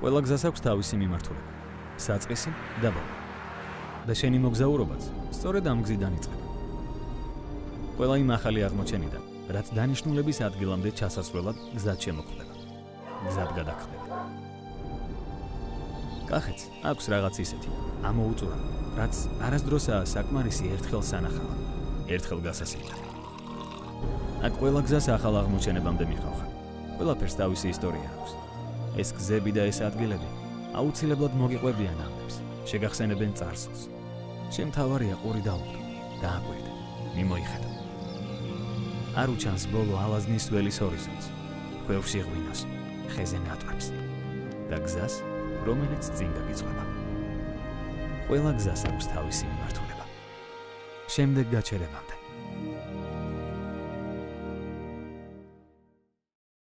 ყველა გზას აქვს თავისი მიმართულება, საწყისი და ბოლო. და შენი მოგზაურობაც სწორედ ამ გზიდან იწყება. ყველა იმ ახალი აღმოჩენიდან, რაც დანიშნულების ადგილამდე ჩასასვლელად გზად შემოკვდება, გზად გადაგხდება. კახეთს აქვს რაღაც ისეთი, ამოუწურა, რაც არასდროსაა საკმარისი ერთხელ სანახავა, ერთხელ გასასვლელად. აქ ყველა გზას ახალ აღმოჩენებამდე მიხავხა. ყველაფერს თავისი ისტორია აქვს. ეს გზები და ეს ადგილები აუცილებლად მოგიყვებიან ამბებს, შეგახსენებენ წარსულს. შემთავარია ყური დაუბრუნო და აკვირდე, მიმოიხედო. არ უჩანს ბოლო ალაზნის ველის ჰორიზონტს, ქვევრში ღვინოს, ხეზე ნატვრებს და გზას, რომელიც წინ გაგიწყება. ყველა გზას აქვს თავისი მიმართულება. შემდეგ გაჩერებამდე